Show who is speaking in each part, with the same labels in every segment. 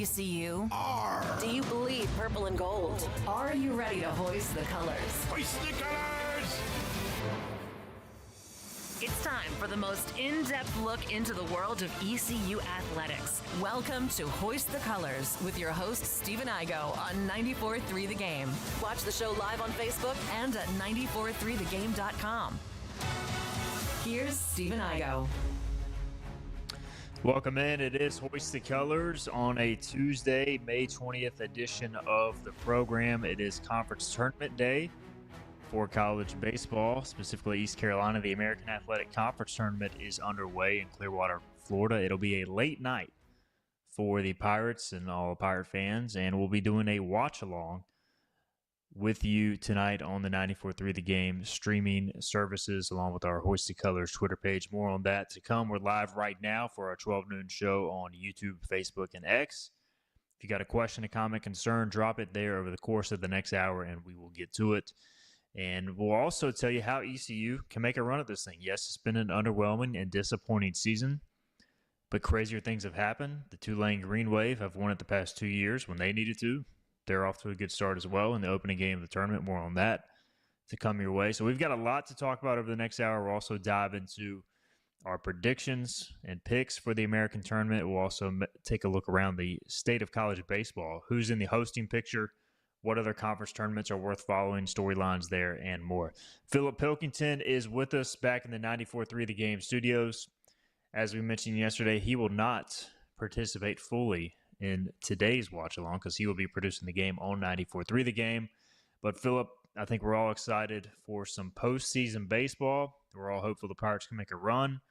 Speaker 1: ECU?
Speaker 2: R.
Speaker 1: Do you bleed purple and gold? Are you ready to hoist the colors?
Speaker 2: Hoist the colors!
Speaker 1: It's time for the most in-depth look into the world of ECU athletics. Welcome to Hoist the Colors with your host, Stephen Igo on 94.3 The Game. Watch the show live on Facebook and at 943thegame.com. Here's Stephen Igo.
Speaker 3: Welcome in. It is Hoist the Colors on a Tuesday, May 20th edition of the program. It is conference tournament day for college baseball, specifically East Carolina. The American Athletic Conference Tournament is underway in Clearwater, Florida. It'll be a late night for the Pirates and all Pirate fans, and we'll be doing a watch-along with you tonight on the 94.3 The Game streaming services, along with our Hoist the Colors Twitter page. More on that to come. We're live right now for our 12 noon show on YouTube, Facebook, and X. If you got a question, a comment, concern, drop it there over the course of the next hour, and we will get to it. And we'll also tell you how ECU can make a run at this thing. Yes, it's been an underwhelming and disappointing season, but crazier things have happened. The Tulane Green Wave have won it the past 2 years when they needed to. They're off to a good start as well in the opening game of the tournament. More on that to come your way. So we've got a lot to talk about over the next hour. We'll also dive into our predictions and picks for the American tournament. We'll also take a look around the state of college baseball. Who's in the hosting picture? What other conference tournaments are worth following, storylines there, and more. Philip Pilkington is with us back in the 94.3 The Game studios. As we mentioned yesterday, he will not participate fully in today's watch-along because he will be producing the game on 94.3 The Game. But, Philip, I think we're all excited for some postseason baseball. We're all hopeful the Pirates can make a run.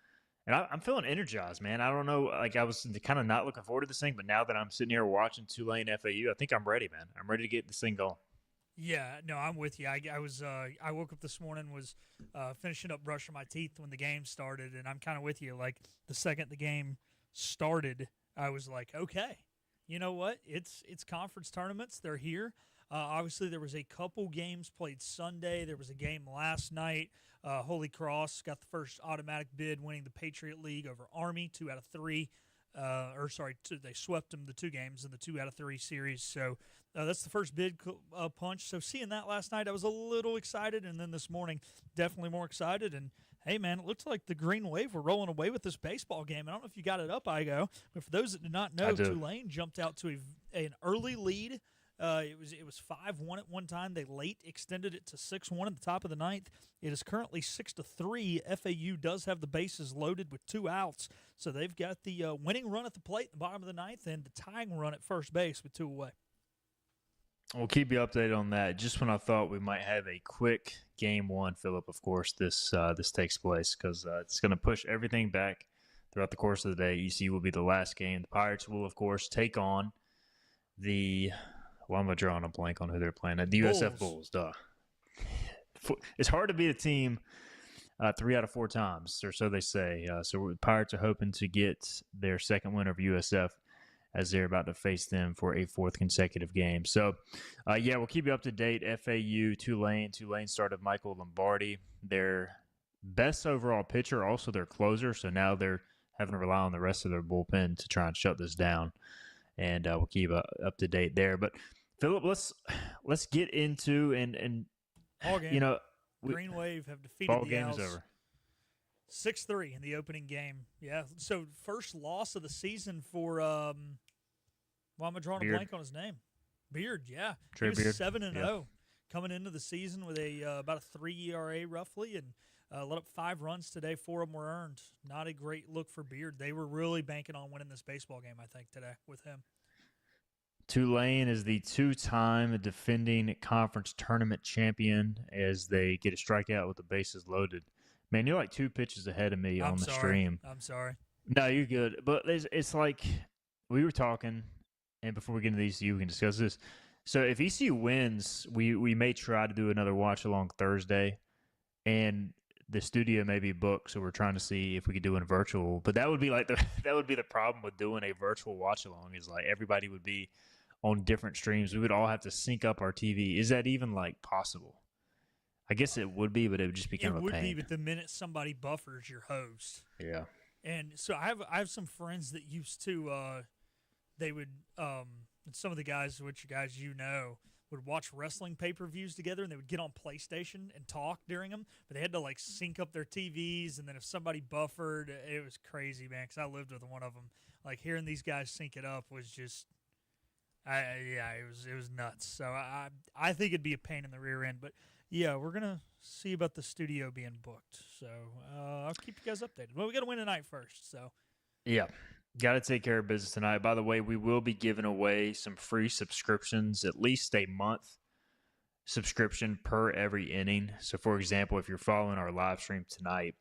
Speaker 3: And I'm feeling energized, man. I don't know. Like, I was kind of not looking forward to this thing, but now that I'm sitting here watching Tulane FAU, I think I'm ready, man. I'm ready to get this thing going.
Speaker 4: Yeah, no, I'm with you. I woke up this morning, was finishing up brushing my teeth when the game started, and I'm kind of with you. Like, the second the game started, I was like, okay, you know what? It's conference tournaments. They're here. Obviously, there was a couple games played Sunday. There was a game last night. Holy Cross got the first automatic bid, winning the Patriot League over Army, 2 out of 3. They swept them the 2 games in the 2 out of 3 series. So that's the first bid punch. So seeing that last night, I was a little excited, and then this morning, definitely more excited. And hey, man, it looks like the Green Wave were rolling away with this baseball game. I don't know if you got it up, Igo, but for those that did not know, Tulane jumped out to an early lead. It was 5-1 at one time. They late extended it to 6-1 at the top of the ninth. It is currently 6-3. FAU does have the bases loaded with 2 outs, so they've got the winning run at the plate at the bottom of the ninth and the tying run at first base with 2 away.
Speaker 3: We'll keep you updated on that. Just when I thought we might have a quick game one, Philip, of course, this takes place because it's going to push everything back throughout the course of the day. ECU will be the last game. The Pirates will, of course, take on the – well, I'm going to draw on a blank on who they're playing. The USF Bulls, duh. It's hard to beat a team 3 out of 4 times, or so they say. So the Pirates are hoping to get their second win over USF as they're about to face them for a 4th consecutive game. So, we'll keep you up to date. FAU, Tulane started Michael Lombardi, their best overall pitcher, also their closer. So now they're having to rely on the rest of their bullpen to try and shut this down. And we'll keep up to date there. But Philip, let's get into and
Speaker 4: ball game. Green Wave have defeated
Speaker 3: ball
Speaker 4: the
Speaker 3: game
Speaker 4: Owls
Speaker 3: is over.
Speaker 4: 6-3 in the opening game. Yeah. So first loss of the season for why am I drawing a blank on his name? Beard. Yeah.
Speaker 3: Trey
Speaker 4: he was
Speaker 3: Beard.
Speaker 4: 7-0 coming into the season with about a 3 ERA roughly, and let up 5 runs today. 4 of them were earned. Not a great look for Beard. They were really banking on winning this baseball game, I think, today with him.
Speaker 3: Tulane is the 2-time defending conference tournament champion as they get a strikeout with the bases loaded. Man, you're like 2 pitches ahead of me on the stream.
Speaker 4: I'm sorry.
Speaker 3: No, you're good. But it's like we were talking, and before we get into the ECU, we can discuss this. So if ECU wins, we may try to do another watch-along Thursday, and the studio may be booked, so we're trying to see if we could do a virtual. But that would be like that would be the problem with doing a virtual watch-along is like everybody would be on different streams. We would all have to sync up our TV. Is that even like possible? I guess it would be, but it would just be kind of a pain.
Speaker 4: It would be, but the minute somebody buffers your host.
Speaker 3: Yeah.
Speaker 4: And so I have some friends that used to they would some of the guys, which guys would watch wrestling pay-per-views together, and they would get on PlayStation and talk during them, but they had to like sync up their TVs, and then if somebody buffered, it was crazy, man, because I lived with one of them. Like, hearing these guys sync it up was just it was nuts. So I think it'd be a pain in the rear end, but yeah, we're gonna see about the studio being booked. So I'll keep you guys updated. Well, we got to win tonight first, so
Speaker 3: Yeah. Got to take care of business tonight. By the way, we will be giving away some free subscriptions, at least a month subscription per every inning. So, for example, if you're following our live stream tonight,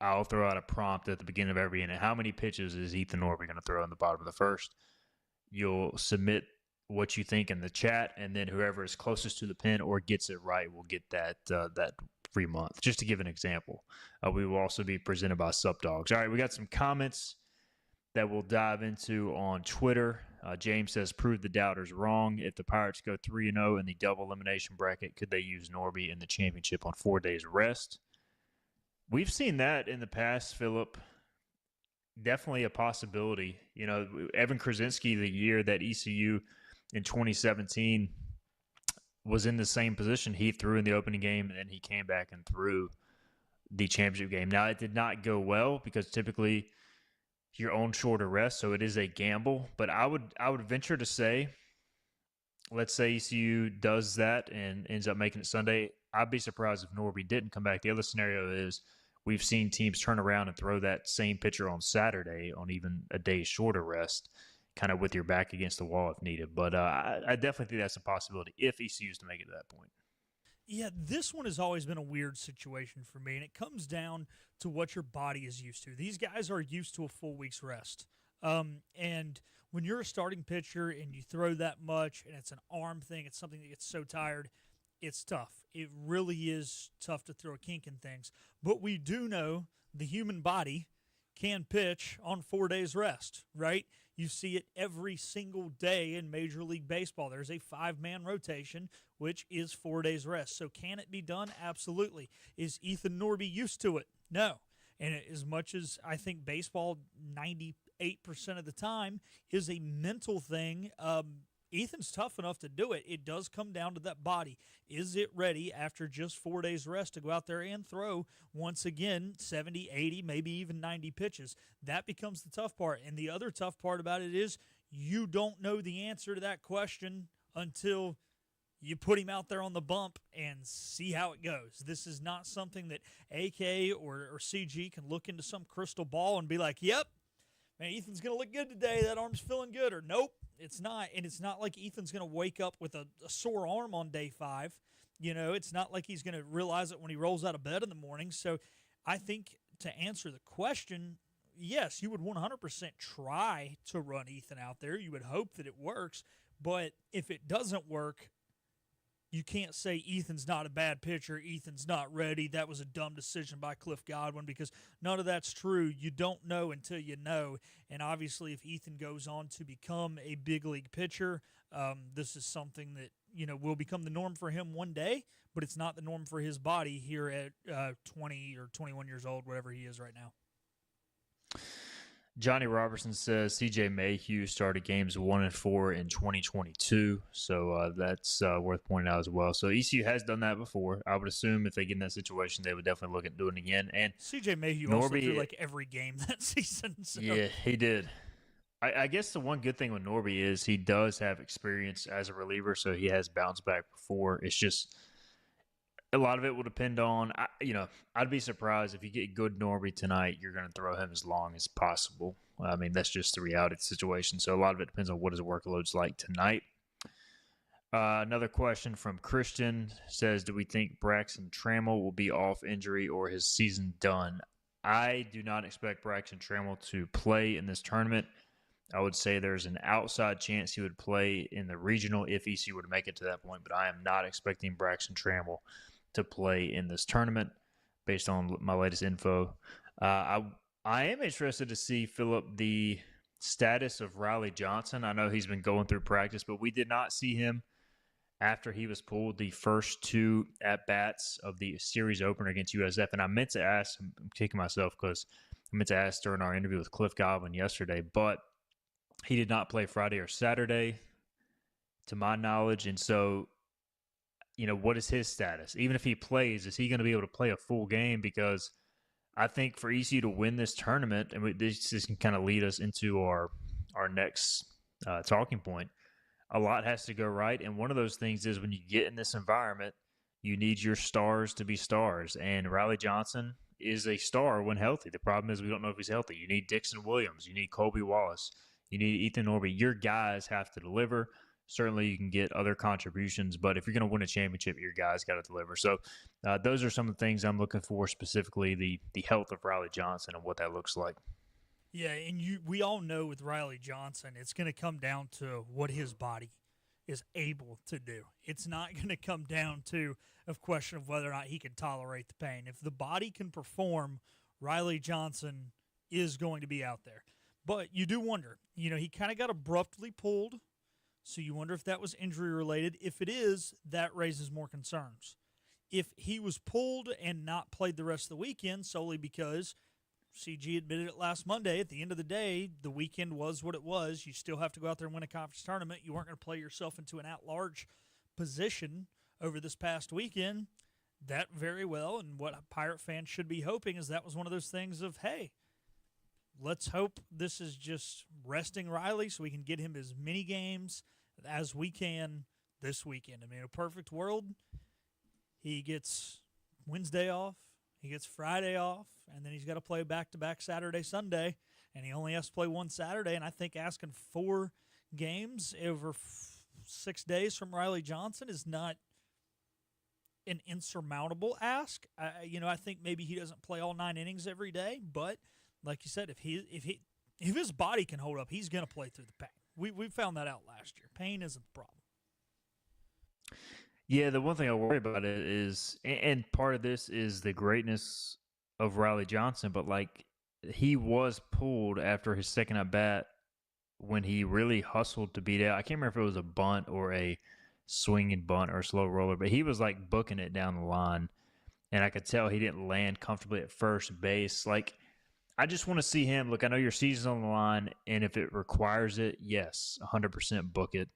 Speaker 3: I'll throw out a prompt at the beginning of every inning. How many pitches is Ethan Norby going to throw in the bottom of the first? You'll submit what you think in the chat, and then whoever is closest to the pin or gets it right will get that free month. Just to give an example, we will also be presented by Sup Dogs. All right, we got some comments that we'll dive into on Twitter. James says, "Prove the doubters wrong. If the Pirates go 3-0 in the double elimination bracket, could they use Norby in the championship on 4 days rest?" We've seen that in the past, Philip. Definitely a possibility. You know, Evan Krasinski, the year that ECU in 2017 was in the same position. He threw in the opening game, and then he came back and threw the championship game. Now, it did not go well because typically you're on shorter rest, so it is a gamble. But I would venture to say, let's say ECU does that and ends up making it Sunday. I'd be surprised if Norby didn't come back. The other scenario is we've seen teams turn around and throw that same pitcher on Saturday on even a day shorter rest, kind of with your back against the wall if needed. But I definitely think that's a possibility if ECU is to make it to that point.
Speaker 4: Yeah, this one has always been a weird situation for me, and it comes down to what your body is used to. These guys are used to a full week's rest. And when you're a starting pitcher and you throw that much and it's an arm thing, it's something that gets so tired, it's tough. It really is tough to throw a kink in things. But we do know the human body can pitch on 4 days rest, right? You see it every single day in Major League Baseball. There's a 5-man rotation, which is 4 days rest. So can it be done? Absolutely. Is Ethan Norby used to it? No. And as much as I think baseball 98% of the time is a mental thing, Ethan's tough enough to do it. It does come down to that body. Is it ready after just 4 days rest to go out there and throw once again 70, 80, maybe even 90 pitches? That becomes the tough part. And the other tough part about it is you don't know the answer to that question until you put him out there on the bump and see how it goes. This is not something that AK or CG can look into some crystal ball and be like, yep, man, Ethan's going to look good today. That arm's feeling good. Or nope, it's not. And it's not like Ethan's going to wake up with a sore arm on day 5. You know, it's not like he's going to realize it when he rolls out of bed in the morning. So I think to answer the question, yes, you would 100% try to run Ethan out there. You would hope that it works. But if it doesn't work, you can't say Ethan's not a bad pitcher, Ethan's not ready, that was a dumb decision by Cliff Godwin, because none of that's true. You don't know until you know. And obviously, if Ethan goes on to become a big league pitcher, this is something that, you know, will become the norm for him one day, but it's not the norm for his body here at 20 or 21 years old, whatever he is right now.
Speaker 3: Johnny Robertson says CJ Mayhew started games 1 and 4 in 2022, so that's worth pointing out as well. So ECU has done that before. I would assume if they get in that situation, they would definitely look at doing it again. And
Speaker 4: CJ Mayhew also threw like every game that season. So.
Speaker 3: Yeah, he did. I guess the one good thing with Norby is he does have experience as a reliever, so he has bounced back before. It's just a lot of it will depend on, I'd be surprised if you get good Norby tonight, you're going to throw him as long as possible. I mean, that's just the reality of the situation. So a lot of it depends on what his workload's like tonight. Another question from Christian says, do we think Braxton Trammell will be off injury or his season done? I do not expect Braxton Trammell to play in this tournament. I would say there's an outside chance he would play in the regional if ECU were to make it to that point, but I am not expecting Braxton Trammell to play in this tournament based on my latest info. I am interested to see, Philip, the status of Riley Johnson. I know he's been going through practice, but we did not see him after he was pulled the first 2 at-bats of the series opener against USF. And I meant to ask, I'm kicking myself because I meant to ask during our interview with Cliff Godwin yesterday, but He did not play Friday or Saturday, to my knowledge. And so, what is his status? Even if he plays, is he going to be able to play a full game? Because I think for ECU to win this tournament, and this can kind of lead us into our next talking point, a lot has to go right. And one of those things is when you get in this environment, you need your stars to be stars. And Riley Johnson is a star when healthy. The problem is we don't know if he's healthy. You need Dixon Williams. You need Colby Wallace. You need Ethan Norby. Your guys have to deliver. Certainly you can get other contributions, but if you're going to win a championship, your guys got to deliver. So those are some of the things I'm looking for, specifically the health of Riley Johnson and what that looks like.
Speaker 4: Yeah, and we all know with Riley Johnson, it's going to come down to what his body is able to do. It's not going to come down to a question of whether or not he can tolerate the pain. If the body can perform, Riley Johnson is going to be out there. But you do wonder, he kind of got abruptly pulled, so you wonder if that was injury related. If it is, that raises more concerns. If he was pulled and not played the rest of the weekend solely because CG admitted it last Monday, at the end of the day, the weekend was what it was. You still have to go out there and win a conference tournament. You weren't going to play yourself into an at-large position over this past weekend. That very well, and what Pirate fans should be hoping is that was one of those things of, hey, let's hope this is just resting Riley so we can get him as many games as we can this weekend. I mean, in a perfect world, he gets Wednesday off, he gets Friday off, and then he's got to play back-to-back Saturday, Sunday, and he only has to play one Saturday. And I think asking 4 games over 6 days from Riley Johnson is not an insurmountable ask. I think maybe he doesn't play all 9 innings every day, but like you said, if his body can hold up, he's going to play through the pain. We found that out last year. Pain isn't the problem.
Speaker 3: Yeah, the one thing I worry about it is, and part of this is the greatness of Riley Johnson, but he was pulled after his second at bat when he really hustled to beat out. I can't remember if it was a bunt or a swinging bunt or a slow roller, but he was booking it down the line, and I could tell he didn't land comfortably at first base. I just want to see him. Look, I know your season's on the line, and if it requires it, yes, 100% book it.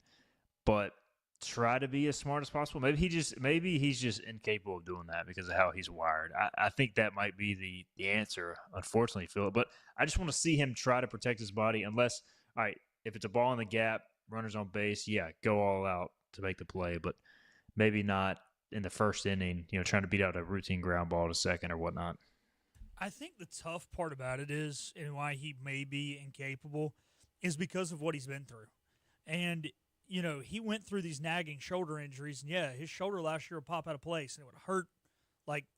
Speaker 3: But try to be as smart as possible. Maybe he's just incapable of doing that because of how he's wired. I think that might be the answer, unfortunately, Philip. But I just want to see him try to protect his body unless, all right, if it's a ball in the gap, runners on base, yeah, go all out to make the play. But maybe not in the first inning, trying to beat out a routine ground ball to second or whatnot.
Speaker 4: I think the tough part about it is, and why he may be incapable, is because of what he's been through. And, he went through these nagging shoulder injuries. And, yeah, his shoulder last year would pop out of place, and it would hurt,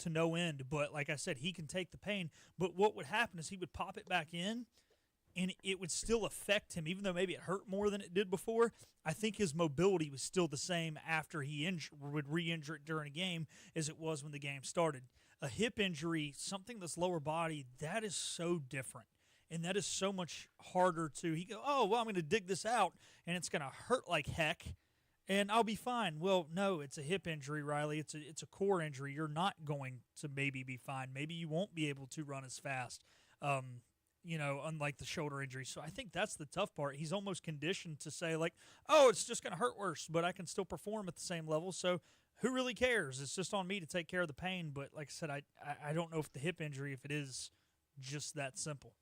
Speaker 4: to no end. But, like I said, he can take the pain. But what would happen is he would pop it back in, and it would still affect him. Even though maybe it hurt more than it did before, I think his mobility was still the same after he would re-injure it during a game as it was when the game started. A hip injury, something that's lower body, that is so different. And that is so much harder to, I'm going to dig this out, and it's going to hurt like heck, and I'll be fine. Well, no, it's a hip injury, Riley. It's a core injury. You're not going to maybe be fine. Maybe you won't be able to run as fast, unlike the shoulder injury. So I think that's the tough part. He's almost conditioned to say, it's just going to hurt worse, but I can still perform at the same level, so who really cares? It's just on me to take care of the pain. But like I said, I don't know if the hip injury, if it is just that simple.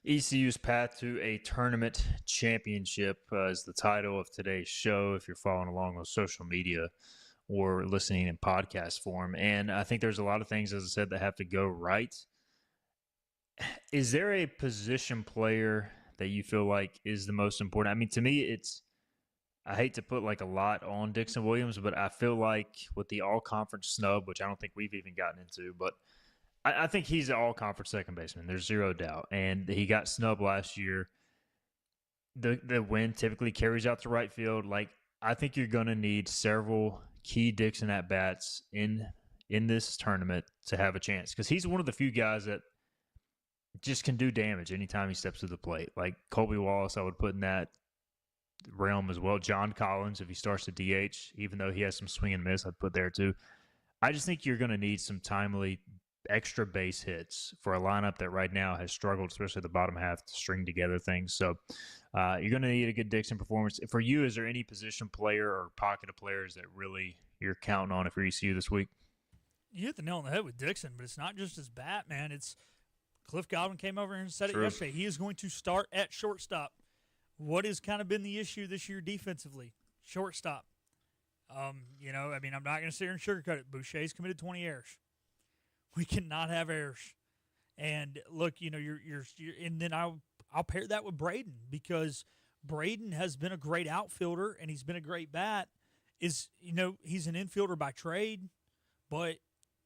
Speaker 3: ECU's path to a tournament championship is the title of today's show, if you're following along on social media or listening in podcast form. And I think there's a lot of things, as I said, that have to go right. Is there a position player that you feel like is the most important? I mean, to me, I hate to put a lot on Dixon Williams, but I feel like with the all-conference snub, which I don't think we've even gotten into, but I think he's an all-conference second baseman. There's zero doubt. And he got snubbed last year. The win typically carries out to right field. I think you're going to need several key Dixon at-bats in this tournament to have a chance because he's one of the few guys that just can do damage anytime he steps to the plate. Colby Wallace, I would put in that realm as well. John Collins, if he starts to DH, even though he has some swing and miss, I'd put there too. I just think you're going to need some timely extra base hits for a lineup that right now has struggled, especially the bottom half, to string together things. So you're going to need a good Dixon performance. For you, is there any position player or pocket of players that really you're counting on if you're ECU this week?
Speaker 4: You hit the nail on the head with Dixon, but it's not just his bat, man. It's Cliff Godwin came over and said it yesterday. He is going to start at shortstop. What has kind of been the issue this year defensively? Shortstop. I'm not going to sit here and sugarcoat it. Boucher's committed 20 errors. We cannot have errors. And look, you're and then I'll pair that with Braden, because Braden has been a great outfielder and he's been a great bat. He's an infielder by trade, but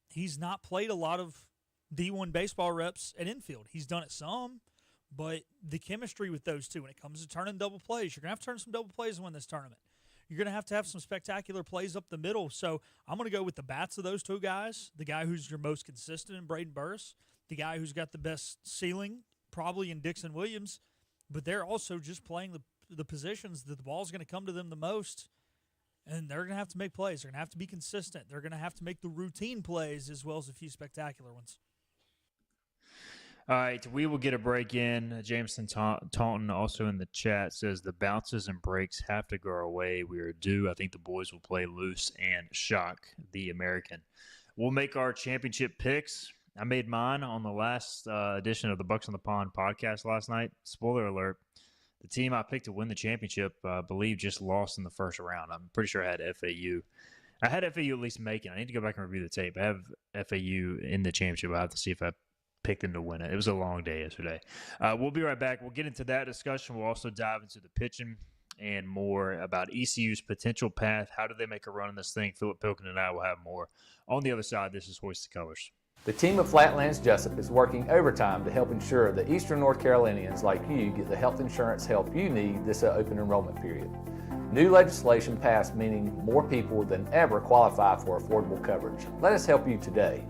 Speaker 4: he's not played a lot of D1 baseball reps at infield. He's done it some, but the chemistry with those two, when it comes to turning double plays, you're going to have to turn some double plays to win this tournament. You're going to have some spectacular plays up the middle. So I'm going to go with the bats of those two guys, the guy who's your most consistent in Braden Burris, the guy who's got the best ceiling probably in Dixon Williams, but they're also just playing the positions that the ball's going to come to them the most, and they're going to have to make plays. They're going to have to be consistent. They're going to have to make the routine plays as well as a few spectacular ones.
Speaker 3: All right, we will get a break in. Jameson Taunton also in the chat says the bounces and breaks have to go our way. We are due. I think the boys will play loose and shock the American. We'll make our championship picks. I made mine on the last edition of the Bucks on the Pond podcast last night. Spoiler alert, the team I picked to win the championship, I believe, just lost in the first round. I'm pretty sure I had FAU. I had FAU at least making. I need to go back and review the tape. I have FAU in the championship. I have to see if I picked them to win it. It was a long day yesterday. We'll be right back. We'll get into that discussion. We'll also dive into the pitching and more about ECU's potential path. How do they make a run in this thing? Philip Pilkin and I will have more. On the other side, this is Hoist the Colors.
Speaker 2: The team of Flatlands Jessup is working overtime to help ensure that Eastern North Carolinians like you get the health insurance help you need this open enrollment period. New legislation passed meaning more people than ever qualify for affordable coverage. Let us help you today.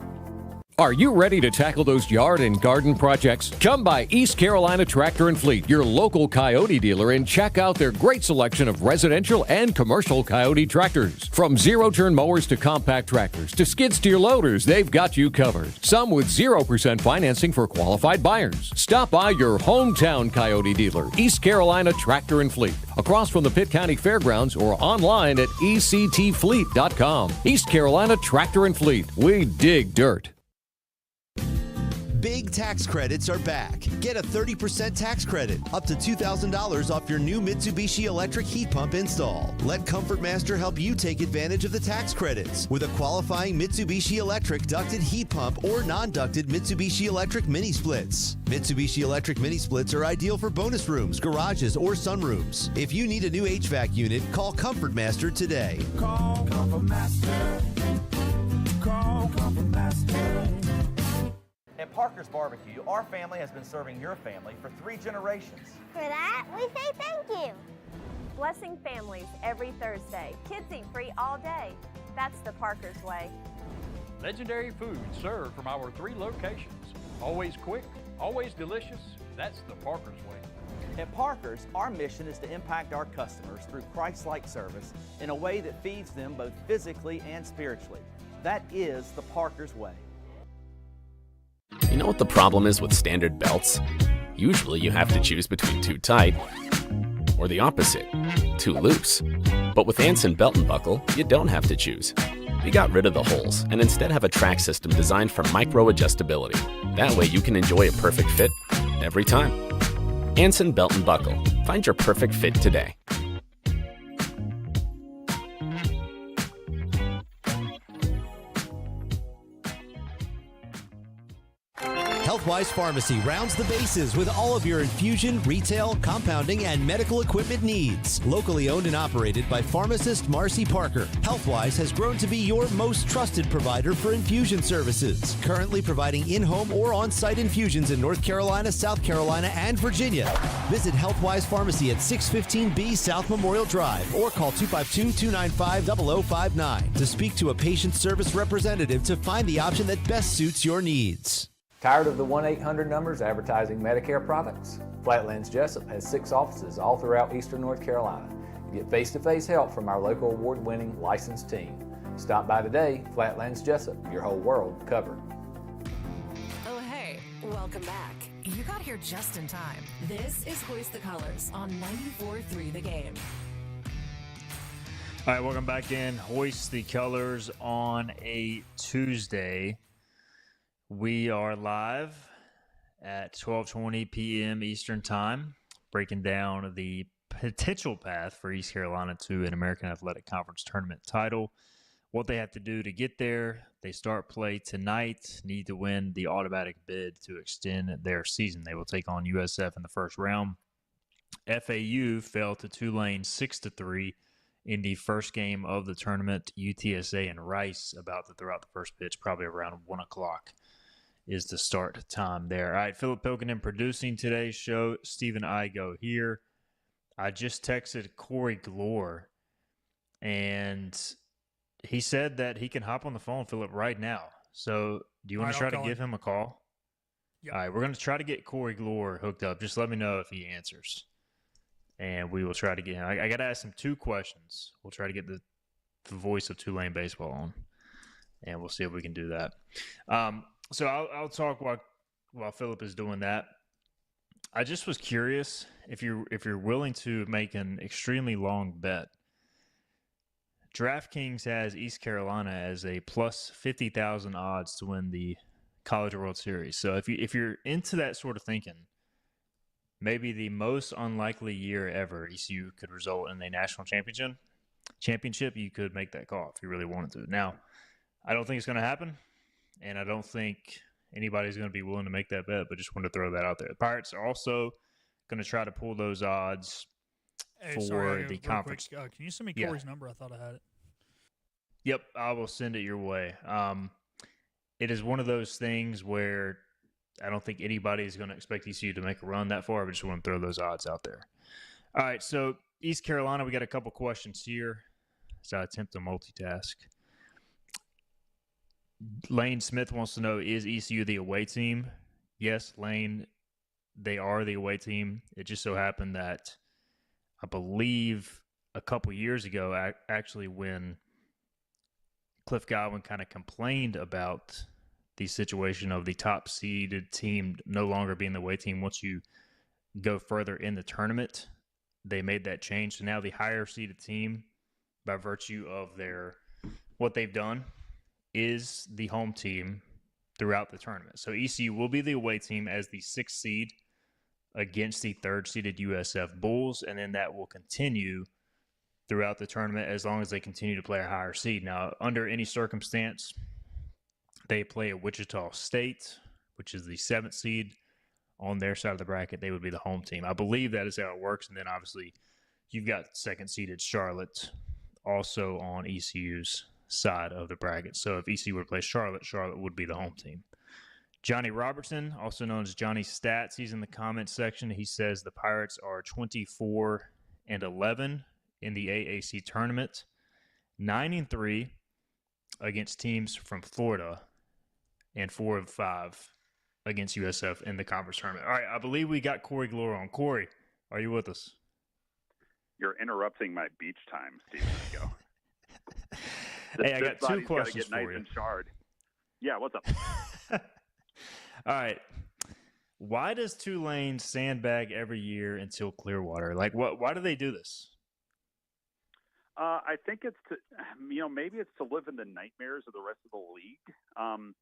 Speaker 5: Are you ready to tackle those yard and garden projects? Come by East Carolina Tractor and Fleet, your local Coyote dealer, and check out their great selection of residential and commercial Coyote tractors. From zero-turn mowers to compact tractors to skid steer loaders, they've got you covered. Some with 0% financing for qualified buyers. Stop by your hometown Coyote dealer, East Carolina Tractor and Fleet, across from the Pitt County Fairgrounds, or online at ectfleet.com. East Carolina Tractor and Fleet. We dig dirt.
Speaker 6: Big tax credits are back. Get a 30% tax credit, up to $2,000 off your new Mitsubishi electric heat pump install. Let Comfort Master help you take advantage of the tax credits with a qualifying Mitsubishi electric ducted heat pump or non-ducted Mitsubishi electric mini splits. Mitsubishi electric mini splits are ideal for bonus rooms, garages, or sunrooms. If you need a new HVAC unit, call Comfort Master today.
Speaker 7: Call Comfort Master. Call Comfort Master.
Speaker 8: At Parker's Barbecue, our family has been serving your family for 3 generations.
Speaker 9: For that, we say thank you.
Speaker 10: Blessing families every Thursday. Kids eat free all day. That's the Parker's way.
Speaker 11: Legendary food served from our 3 locations. Always quick, always delicious. That's the Parker's way.
Speaker 8: At Parker's, our mission is to impact our customers through Christ-like service in a way that feeds them both physically and spiritually. That is the Parker's way.
Speaker 12: You know what the problem is with standard belts? Usually you have to choose between too tight or the opposite, too loose. But with Anson Belt and Buckle, you don't have to choose. We got rid of the holes and instead have a track system designed for micro adjustability. That way you can enjoy a perfect fit every time. Anson Belt and Buckle. Find your perfect fit today.
Speaker 6: Healthwise Pharmacy rounds the bases with all of your infusion, retail, compounding, and medical equipment needs. Locally owned and operated by pharmacist Marcy Parker, Healthwise has grown to be your most trusted provider for infusion services. Currently providing in-home or on-site infusions in North Carolina, South Carolina, and Virginia. Visit Healthwise Pharmacy at 615B South Memorial Drive or call 252-295-0059 to speak to a patient service representative to find the option that best suits your needs.
Speaker 2: Tired of the 1-800 numbers advertising Medicare products? Flatlands Jessup has 6 offices all throughout Eastern North Carolina. Get face-to-face help from our local award-winning licensed team. Stop by today. Flatlands Jessup, your whole world covered.
Speaker 1: Welcome back. You got here just in time. This is Hoist the Colors on 94.3 The Game.
Speaker 3: All right, welcome back in. Hoist the Colors on a Tuesday. We are live at 12:20 p.m. Eastern Time, breaking down the potential path for East Carolina to an American Athletic Conference tournament title. What they have to do to get there: they start play tonight, need to win the automatic bid to extend their season. They will take on USF in the first round. FAU fell to Tulane 6-3 in the first game of the tournament. UTSA and Rice about to throw out the first pitch, probably around 1 o'clock is the start time there. All right, Philip Pilkington producing today's show. Stephen Igo here. I just texted Corey Glore, and he said that he can hop on the phone, Philip, right now. So do you want to try to give him a call?
Speaker 4: Yep.
Speaker 3: All right, we're going to try to get Corey Glore hooked up. Just let me know if he answers, and we will try to get him. I got to ask him 2 questions. We'll try to get the voice of Tulane baseball on, and we'll see if we can do that. So I'll talk while Philip is doing that. I just was curious if you're willing to make an extremely long bet. DraftKings has East Carolina as a plus 50,000 odds to win the College World Series. So if you're into that sort of thinking, maybe the most unlikely year ever ECU could result in a national championship, you could make that call if you really wanted to. Now, I don't think it's going to happen, and I don't think anybody's going to be willing to make that bet, but just wanted to throw that out there. The Pirates are also going to try to pull those odds for the conference.
Speaker 4: Quick, can you send me Corey's number? I thought I had it.
Speaker 3: Yep, I will send it your way. It is one of those things where I don't think anybody is going to expect ECU to make a run that far, but just want to throw those odds out there. All right, so East Carolina, we got a couple questions here as I attempt to multitask. Lane Smith wants to know, is ECU the away team? Yes, Lane, they are the away team. It just so happened that I believe a couple years ago, actually when Cliff Godwin kind of complained about the situation of the top seeded team no longer being the away team once you go further in the tournament, they made that change. So now the higher seeded team, by virtue of what they've done, is the home team throughout the tournament. So ECU will be the away team as the 6th seed against the 3rd seeded USF Bulls, and then that will continue throughout the tournament as long as they continue to play a higher seed. Now, under any circumstance, they play at Wichita State, which is the 7th seed. On their side of the bracket, they would be the home team. I believe that is how it works, and then obviously you've got 2nd seeded Charlotte also on ECU's side of the bracket. So if ECU were to play Charlotte, Charlotte would be the home team. Johnny Robertson, also known as Johnny Stats, he's in the comments section. He says the Pirates are 24-11 in the AAC tournament, 9-3 against teams from Florida, and 4-5 against USF in the conference tournament. All right, I believe we got Corey Glore on. Corey, are you with us?
Speaker 13: You're interrupting my beach time, Steve. Go.
Speaker 3: Hey, I got 2 questions for you.
Speaker 13: And shard. Yeah, what's up?
Speaker 3: All right. Why does Tulane sandbag every year until Clearwater? Like, why do they do this?
Speaker 13: I think it's to, maybe it's to live in the nightmares of the rest of the league. I'm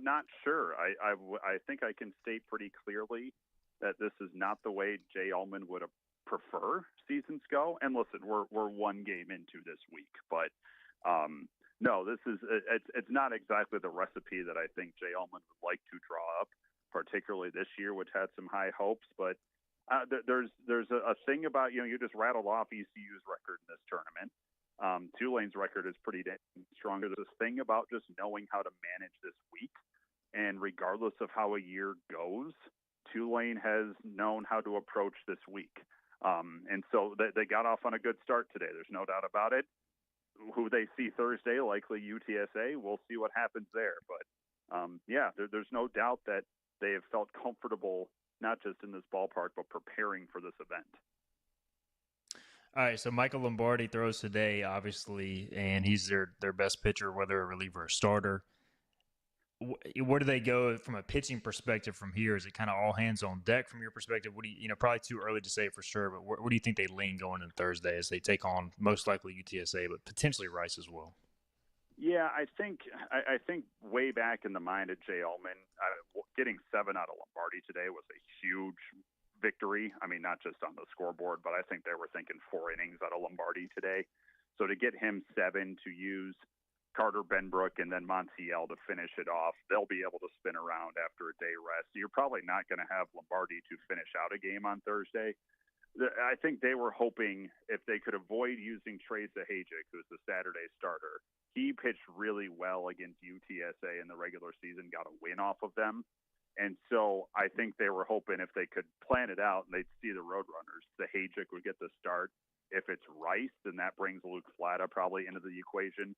Speaker 13: not sure. I think I can state pretty clearly that this is not the way Jay Ullman would prefer seasons go. And listen, we're 1 game into this week, but no, it's not exactly the recipe that I think Jay Ullman would like to draw up, particularly this year, which had some high hopes. But there's a thing about, you just rattled off ECU's record in this tournament. Tulane's record is pretty strong. There's this thing about just knowing how to manage this week. And regardless of how a year goes, Tulane has known how to approach this week. And so they got off on a good start today. There's no doubt about it. Who they see Thursday, likely UTSA, we'll see what happens there. But, there's no doubt that they have felt comfortable, not just in this ballpark, but preparing for this event.
Speaker 3: All right, so Michael Lombardi throws today, obviously, and he's their best pitcher, whether a reliever or starter. where do they go from a pitching perspective from here? Is it kind of all hands on deck from your perspective? What do you probably too early to say for sure, but where do you think they lean going into Thursday as they take on most likely UTSA, but potentially Rice as well?
Speaker 13: Yeah, I think way back in the mind of Jay Ullman, getting 7 out of Lombardi today was a huge victory. I mean, not just on the scoreboard, but I think they were thinking 4 innings out of Lombardi today. So to get him 7, to use Carter Benbrook and then Montiel to finish it off, they'll be able to spin around after a day rest. You're probably not going to have Lombardi to finish out a game on Thursday. I think they were hoping if they could avoid using Trey Zahajic, who's the Saturday starter. He pitched really well against UTSA in the regular season, got a win off of them. And so I think they were hoping if they could plan it out and they'd see the Roadrunners, Zahajic would get the start. If it's Rice, then that brings Luke Flata probably into the equation.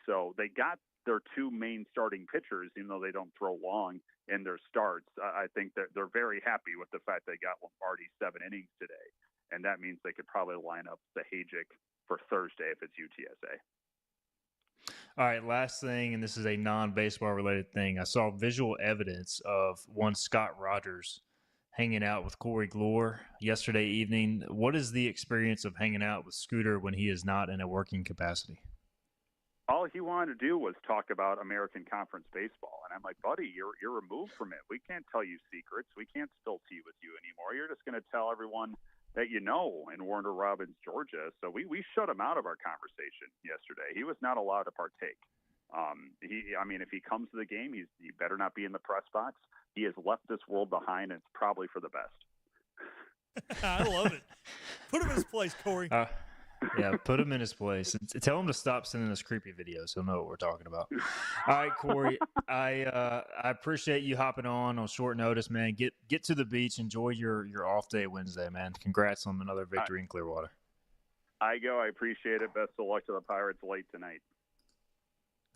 Speaker 13: So they got their 2 main starting pitchers, even though they don't throw long in their starts. I think that they're very happy with the fact they got Lombardi 7 innings today. And that means they could probably line up Zahajic for Thursday if it's UTSA.
Speaker 3: All right, last thing, and this is a non-baseball related thing. I saw visual evidence of one Scott Rogers hanging out with Corey Glore yesterday evening. What is the experience of hanging out with Scooter when he is not in a working capacity?
Speaker 13: All he wanted to do was talk about American Conference baseball. And I'm like, buddy, you're removed from it. We can't tell you secrets. We can't spill tea with you anymore. You're just going to tell everyone that you know in Warner Robins, Georgia. So we shut him out of our conversation yesterday. He was not allowed to partake. If he comes to the game, he better not be in the press box. He has left this world behind, and it's probably for the best.
Speaker 4: I love it. Put him in his place, Corey.
Speaker 3: Yeah, put him in his place. Tell him to stop sending us creepy videos. He'll know what we're talking about. All right, Corey, I appreciate you hopping on short notice, man. Get to the beach. Enjoy your off day Wednesday, man. Congrats on another victory in Clearwater.
Speaker 13: I appreciate it. Best of luck to the Pirates late tonight.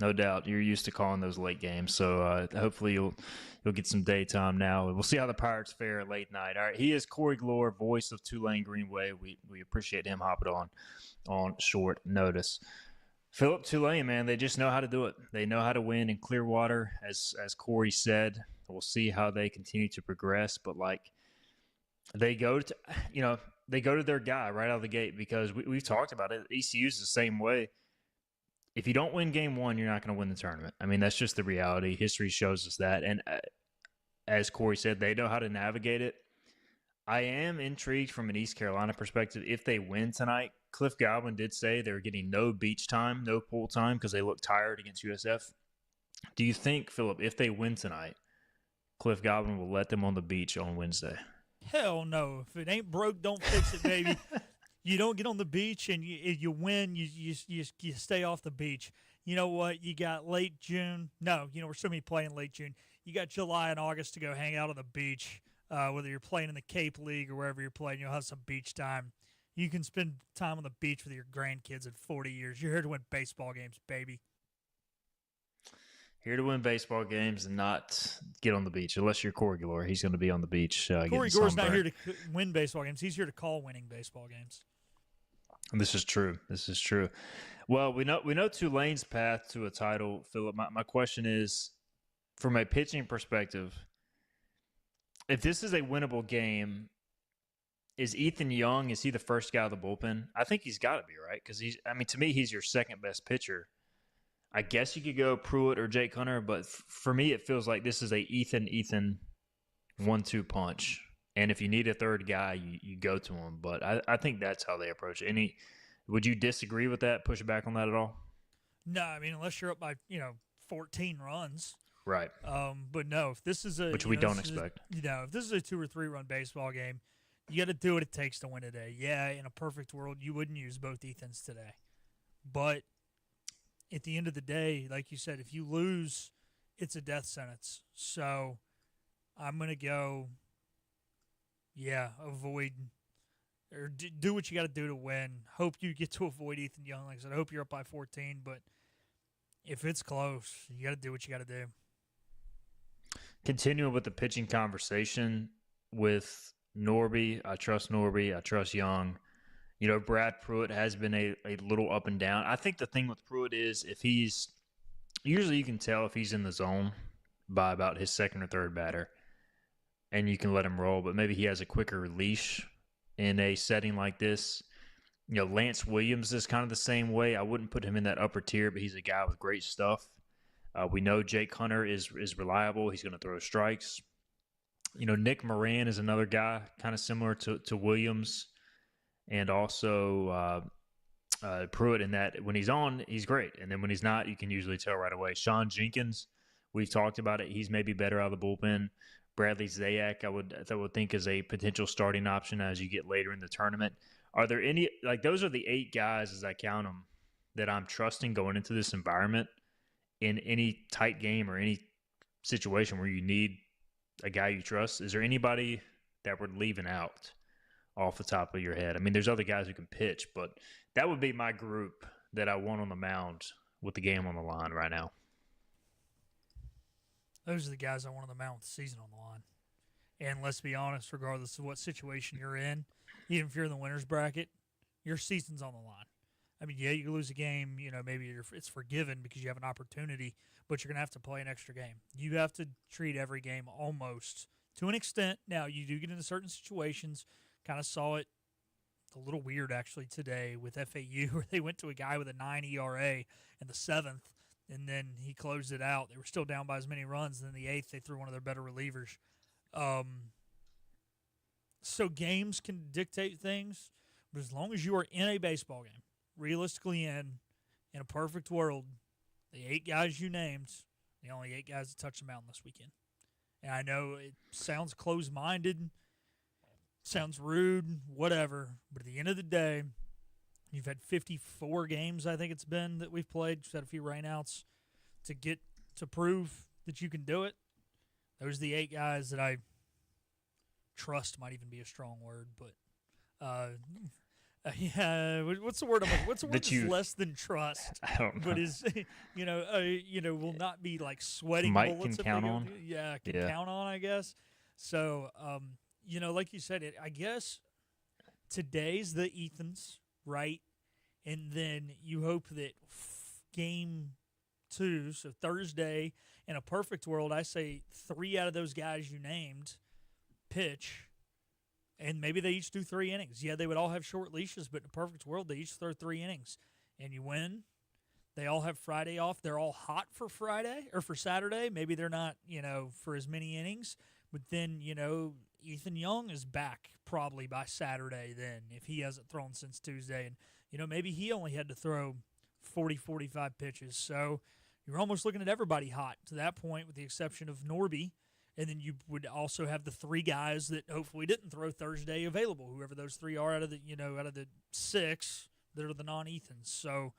Speaker 3: No doubt. You're used to calling those late games, so hopefully you'll get some daytime now. We'll see how the Pirates fare late night. All right, he is Corey Glore, voice of Tulane Greenway. We appreciate him hopping on short notice. Philip, Tulane, man, they just know how to do it. They know how to win in Clearwater, as Corey said. We'll see how they continue to progress, but they go to their guy right out of the gate because we've talked about it. ECU is the same way. If you don't win game 1, you're not going to win the tournament. I mean, that's just the reality. History shows us that. And as Corey said, they know how to navigate it. I am intrigued from an East Carolina perspective. If they win tonight, Cliff Godwin did say they were getting no beach time, no pool time because they look tired against USF. Do you think, Philip, if they win tonight, Cliff Godwin will let them on the beach on Wednesday?
Speaker 4: Hell no. If it ain't broke, don't fix it, baby. You don't get on the beach and you win, you stay off the beach. You know what? You got late June. No, we're still going to be playing late June. You got July and August to go hang out on the beach, whether you're playing in the Cape League or wherever you're playing. You'll have some beach time. You can spend time on the beach with your grandkids at 40 years. You're here to win baseball games, baby.
Speaker 3: Here to win baseball games and not get on the beach. Unless you're Corey Glore. He's going to be on the beach.
Speaker 4: Corey Gore's not here to win baseball games. He's here to call winning baseball games.
Speaker 3: This is true. Well, we know Tulane's path to a title, Philip. My question is, from a pitching perspective, if this is a winnable game, is Ethan Young, is he the first guy out of the bullpen? I think he's got to be, right? Because to me, he's your second best pitcher. I guess you could go Pruitt or Jake Hunter, but for me, it feels like this is a Ethan 1-2 punch. And if you need a third guy, you go to him. But I think that's how they approach it. Would you disagree with that, push back on that at all?
Speaker 4: No, I mean, unless you're up by, 14 runs.
Speaker 3: Right.
Speaker 4: But no, if this is
Speaker 3: which we don't expect.
Speaker 4: If this is a 2 or 3 run baseball game, you got to do what it takes to win today. Yeah, in a perfect world, you wouldn't use both Ethans today. But at the end of the day, like you said, if you lose, it's a death sentence. So I'm going to go, avoid or do what you got to do to win. Hope you get to avoid Ethan Young. Like I said, I hope you're up by 14, but if it's close, you got to do what you got to do.
Speaker 3: Continuing with the pitching conversation with Norby, I trust Norby, I trust Young. Brad Pruitt has been a little up and down. I think the thing with Pruitt is if he's usually you can tell if he's in the zone by about his second or third batter, and you can let him roll, but maybe he has a quicker leash in a setting like this. Lance Williams is kind of the same way. I wouldn't put him in that upper tier, but he's a guy with great stuff. We know Jake Hunter is reliable. He's going to throw strikes. Nick Moran is another guy kind of similar to Williams, and also Pruitt in that when he's on, he's great. And then when he's not, you can usually tell right away. Sean Jenkins, we've talked about it. He's maybe better out of the bullpen. Bradley Zayak, I would think is a potential starting option as you get later in the tournament. Are there any, those are the 8 guys as I count them that I'm trusting going into this environment in any tight game or any situation where you need a guy you trust? Is there anybody that we're leaving out off the top of your head? I mean, there's other guys who can pitch, but that would be my group that I want on the mound with the game on the line right now.
Speaker 4: Those are the guys I want on the mound with the season on the line. And let's be honest, regardless of what situation you're in, even if you're in the winner's bracket, your season's on the line. I mean, yeah, you lose a game, maybe it's forgiven because you have an opportunity, but you're going to have to play an extra game. You have to treat every game almost to an extent. Now, you do get into certain situations. Kind of saw it a little weird, actually, today with FAU, where they went to a guy with a 9 ERA in the 7th, and then he closed it out. They were still down by as many runs. And then the 8th, they threw one of their better relievers. So games can dictate things, but as long as you are in a baseball game, realistically in a perfect world, the 8 guys you named, the only 8 guys that touch the mound this weekend. And I know it sounds closed-minded, sounds rude, whatever, but at the end of the day, you've had 54 games, I think it's been, that we've played. Just had a few rainouts to prove that you can do it. Those are the 8 guys that I trust, might even be a strong word, but yeah, what's the word? What's the word that's less than trust?
Speaker 3: I don't know.
Speaker 4: But is will not be like sweating
Speaker 3: Mike
Speaker 4: bullets.
Speaker 3: Can count on.
Speaker 4: Yeah, count on, I guess. So like you said, I guess today's the Ethans, right? And then you hope that game 2, so Thursday, in a perfect world, I say 3 out of those guys you named pitch, and maybe they each do 3 innings. Yeah, they would all have short leashes, but in a perfect world, they each throw 3 innings, and you win. They all have Friday off. They're all hot for Friday or for Saturday. Maybe they're not, for as many innings, but then, Ethan Young is back probably by Saturday then if he hasn't thrown since Tuesday. And, maybe he only had to throw 40, 45 pitches. So you're almost looking at everybody hot to that point with the exception of Norby. And then you would also have the 3 guys that hopefully didn't throw Thursday available, whoever those 3 are out of the 6 that are the non-Ethans. So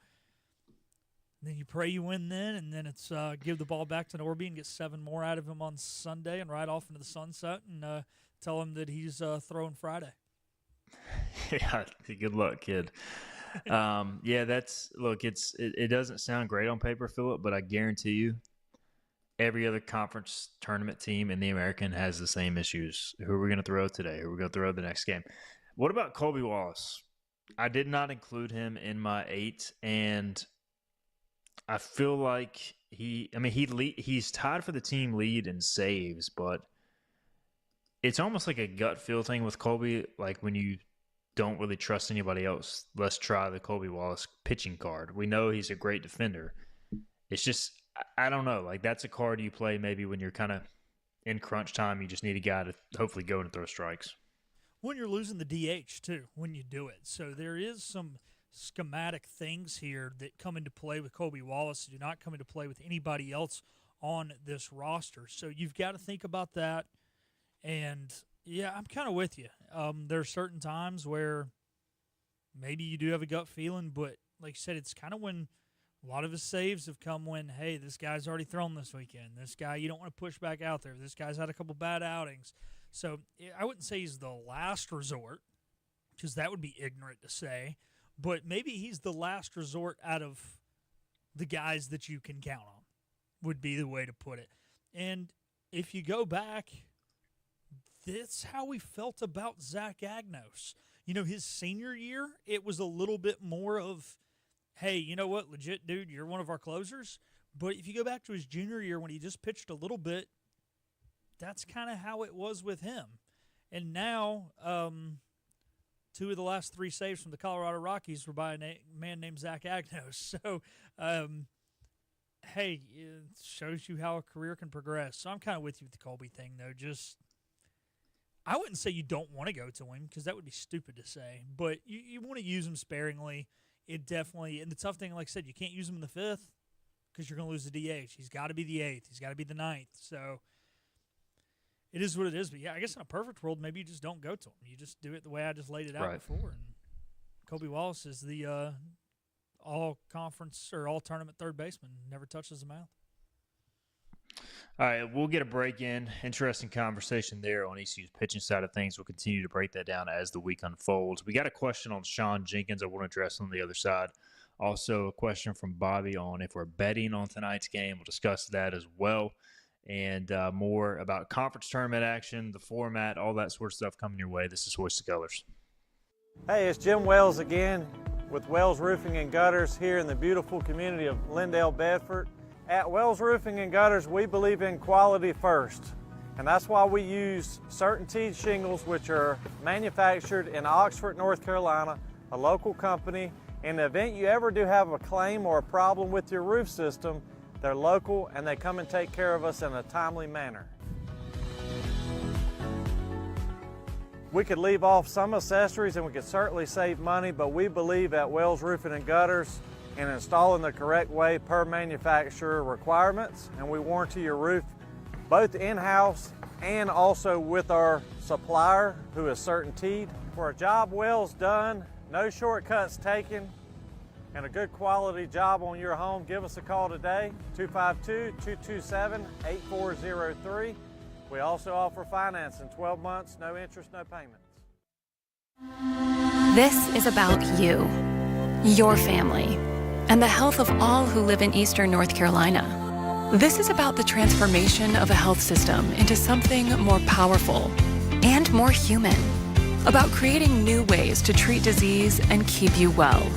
Speaker 4: then you pray you win then, and then it's give the ball back to Norby and get 7 more out of him on Sunday and ride off into the sunset and tell him that he's throwing Friday.
Speaker 3: Yeah, good luck, kid. It doesn't sound great on paper, Philip, but I guarantee you every other conference tournament team in the American has the same issues. Who are we going to throw today? Who are we going to throw the next game? What about Colby Wallace? I did not include him in my 8, and I feel like he's tied for the team lead in saves, but it's almost like a gut feel thing with Colby. Like when you don't really trust anybody else, let's try the Colby Wallace pitching card. We know he's a great defender. It's just, I don't know. Like that's a card you play maybe when you're kind of in crunch time. You just need a guy to hopefully go and throw strikes.
Speaker 4: When you're losing the DH too, when you do it. So there is some schematic things here that come into play with Colby Wallace, do not come into play with anybody else on this roster. So you've got to think about that. And yeah, I'm kind of with you. There are certain times where maybe you do have a gut feeling, but like you said, it's kind of when a lot of his saves have come when, hey, this guy's already thrown this weekend. This guy, you don't want to push back out there. This guy's had a couple bad outings. So I wouldn't say he's the last resort, because that would be ignorant to say, but maybe he's the last resort out of the guys that you can count on, would be the way to put it. And if you go back, that's how we felt about Zach Agnos. His senior year, it was a little bit more of, hey, you know what, legit, dude, you're one of our closers. But if you go back to his junior year when he just pitched a little bit, that's kind of how it was with him. And now, 2 of the last 3 saves from the Colorado Rockies were by a man named Zach Agnos. So, hey, it shows you how a career can progress. So I'm kind of with you with the Colby thing, though. Just, I wouldn't say you don't want to go to him because that would be stupid to say. But you want to use him sparingly. It definitely, and the tough thing, like I said, you can't use him in the 5th because you're going to lose the DH. He's got to be the 8th. He's got to be the 9th. So it is what it is. But, yeah, I guess in a perfect world, maybe you just don't go to him. You just do it the way I just laid it out before. And Colby Wallace is the all-conference or all-tournament third baseman. Never touches the mound.
Speaker 3: All right, we'll get a break in. Interesting conversation there on ECU's pitching side of things. We'll continue to break that down as the week unfolds. We got a question on Sean Jenkins I want to address on the other side. Also, a question from Bobby on if we're betting on tonight's game. We'll discuss that as well. And more about conference tournament action, the format, all that sort of stuff coming your way. This is Hoist the Colors.
Speaker 14: Hey, it's Jim Wells again with Wells Roofing and Gutters here in the beautiful community of Lindale, Bedford. At Wells Roofing and Gutters, we believe in quality first, and that's why we use Certainty shingles, which are manufactured in Oxford, North Carolina, a local company. In the event you ever do have a claim or a problem with your roof system, they're local and they come and take care of us in a timely manner. We could leave off some accessories and we could certainly save money, but we believe at Wells Roofing and Gutters in installing the correct way per manufacturer requirements, and we warranty your roof both in-house and also with our supplier who is Certainteed. For a job Wells done, no shortcuts taken, and a good quality job on your home, give us a call today, 252-227-8403. We also offer financing, 12 months, no interest, no payments.
Speaker 15: This is about you, your family, and the health of all who live in Eastern North Carolina. This is about the transformation of a health system into something more powerful and more human, about creating new ways to treat disease and keep you well.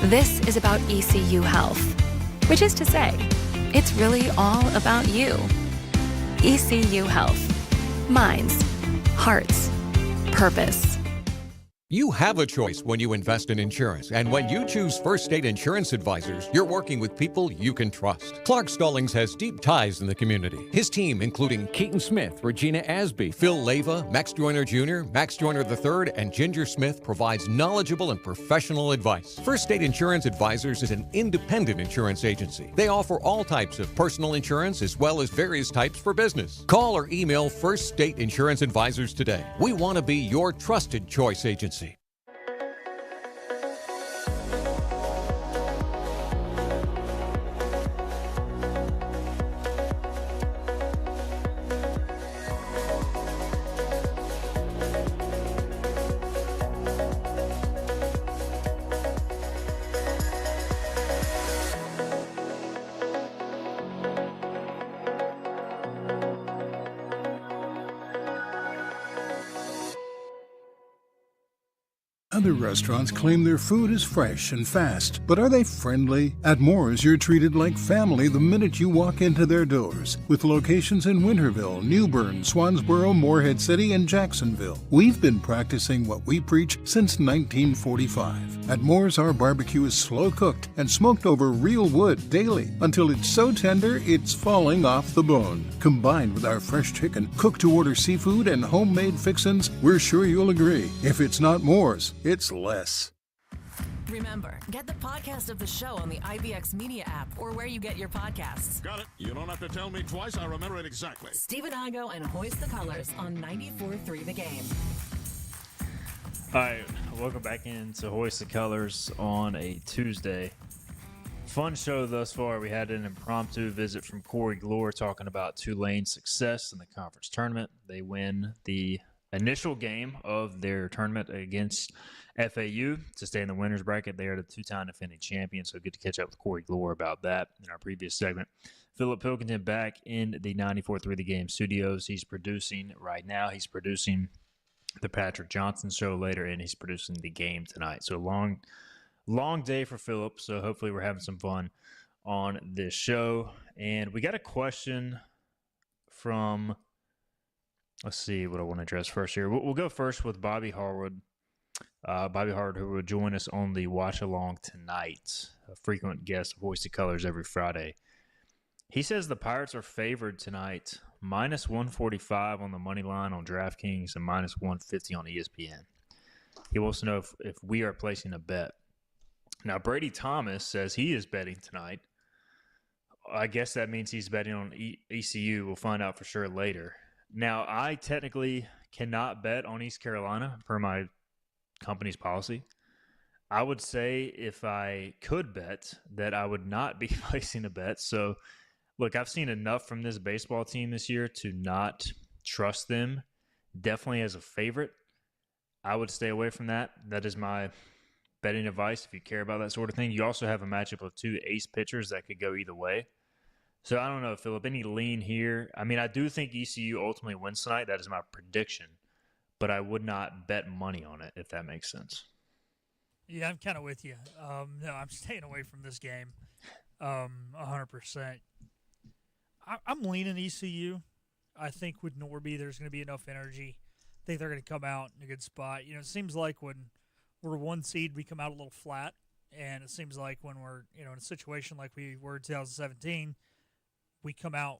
Speaker 15: This is about ECU Health, which is to say, it's really all about you. ECU Health. Minds, hearts, purpose.
Speaker 5: You have a choice when you invest in insurance, and when you choose First State Insurance Advisors, you're working with people you can trust. Clark Stallings has deep ties in the community. His team, including Keaton Smith, Regina Asby, Phil Leyva, Max Joyner Jr., Max Joyner III, and Ginger Smith, provides knowledgeable and professional advice. First State Insurance Advisors is an independent insurance agency. They offer all types of personal insurance as well as various types for business. Call or email First State Insurance Advisors today. We want to be your trusted choice agency.
Speaker 16: Other restaurants claim their food is fresh and fast, but are they friendly? At Moore's, you're treated like family the minute you walk into their doors, with locations in Winterville, New Bern, Swansboro, Morehead City, and Jacksonville. We've been practicing what we preach since 1945. At Moore's, our barbecue is slow cooked and smoked over real wood daily until it's so tender it's falling off the bone. Combined with our fresh chicken, cooked-to-order seafood, and homemade fixins, we're sure you'll agree. If it's not Moore's, it's less.
Speaker 1: Remember, get the podcast of the show on the IBX Media app or where you get your podcasts.
Speaker 17: Got it. You don't have to tell me twice. I remember it exactly.
Speaker 1: Stephen Igo and Hoist the Colors on 94.3 The Game.
Speaker 3: All right, welcome back into Hoist the Colors on a Tuesday. Fun show thus far. We had an impromptu visit from Corey Glore talking about Tulane's success in the conference tournament. They win the initial game of their tournament against FAU to stay in the winner's bracket. They are the two-time defending champions, so good to catch up with Corey Glore about that in our previous segment. Philip Pilkington back in the 94.3 The Game studios. He's producing right now. He's producing the Patrick Johnson show later, and he's producing the game tonight. So long day for Philip, so hopefully we're having some fun on this show. And we got a question from, let's see what I want to address first here. We'll go first with Bobby Harwood. Bobby Harwood, who will join us on the watch along tonight, a frequent guest of Hoist the Colors every Friday. He says the Pirates are favored tonight, minus 145 on the money line on DraftKings and minus 150 on ESPN. He wants to know if we are placing a bet. Now, Brady Thomas says he is betting tonight. I guess that means he's betting on ECU. We'll find out for sure later. Now, I technically cannot bet on East Carolina per my company's policy. I would say if I could bet that I would not be placing a bet. So, look, I've seen enough from this baseball team this year to not trust them. Definitely as a favorite, I would stay away from that. That is my betting advice if you care about that sort of thing. You also have a matchup of two ace pitchers that could go either way. So I don't know, Philip, any lean here? I mean, I do think ECU ultimately wins tonight. That is my prediction. But I would not bet money on it, if that makes sense.
Speaker 4: Yeah, I'm kind of with you. No, I'm staying away from this game 100%. I'm leaning ECU. I think with Norby, there's going to be enough energy. I think they're going to come out in a good spot. You know, it seems like when we're one seed, we come out a little flat. And it seems like when we're, in a situation like we were in 2017, we come out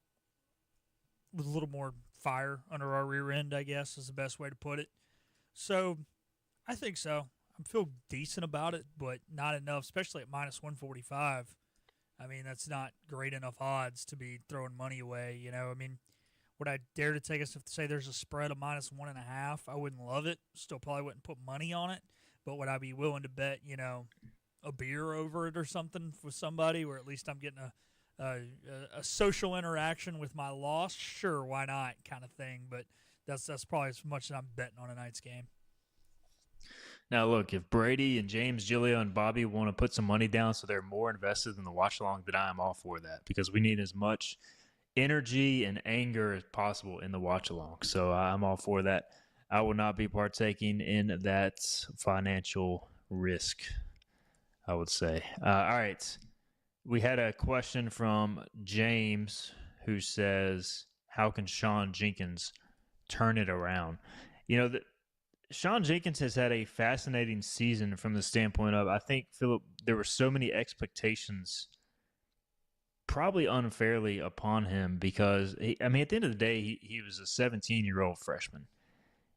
Speaker 4: with a little more fire under our rear end, I guess, is the best way to put it. So I think so. I feel decent about it, but not enough, especially at minus 145. I mean, that's not great enough odds to be throwing money away, I mean, would I dare to take us to say there's a spread of minus 1.5? I wouldn't love it. Still probably wouldn't put money on it, but would I be willing to bet, a beer over it or something with somebody where at least I'm getting a social interaction with my loss? Sure, why not, kind of thing. But that's probably as much as I'm betting on tonight's game.
Speaker 3: Now, look, if Brady and James, Giglio, and Bobby want to put some money down so they're more invested in the watch-along, then I am all for that because we need as much energy and anger as possible in the watch-along. So I'm all for that. I will not be partaking in that financial risk, I would say. All right. We had a question from James who says, how can Sean Jenkins turn it around? Sean Jenkins has had a fascinating season from the standpoint of, I think, Philip, there were so many expectations probably unfairly upon him because, at the end of the day, he was a 17-year-old freshman.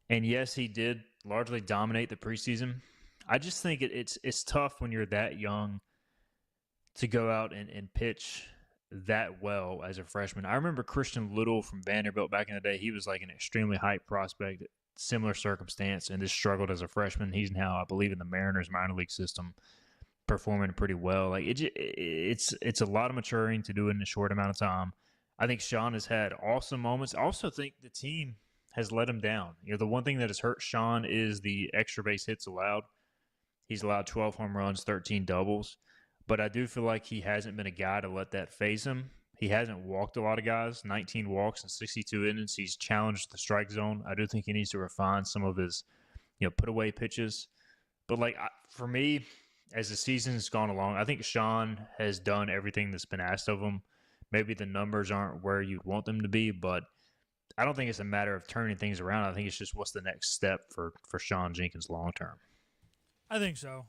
Speaker 3: And yes, he did largely dominate the preseason. I just think it's tough when you're that young to go out and pitch that well as a freshman. I remember Christian Little from Vanderbilt back in the day. He was like an extremely hyped prospect, similar circumstance, and just struggled as a freshman. He's now, I believe, in the Mariners minor league system, performing pretty well. Like it's a lot of maturing to do it in a short amount of time. I think Sean has had awesome moments. I also think the team has let him down. The one thing that has hurt Sean is the extra base hits allowed. He's allowed 12 home runs, 13 doubles. But I do feel like he hasn't been a guy to let that phase him. He hasn't walked a lot of guys, 19 walks in 62 innings. He's challenged the strike zone. I do think he needs to refine some of his, put-away pitches. But, for me, as the season's gone along, I think Sean has done everything that's been asked of him. Maybe the numbers aren't where you'd want them to be, but I don't think it's a matter of turning things around. I think it's just what's the next step for Sean Jenkins long term.
Speaker 4: I think so.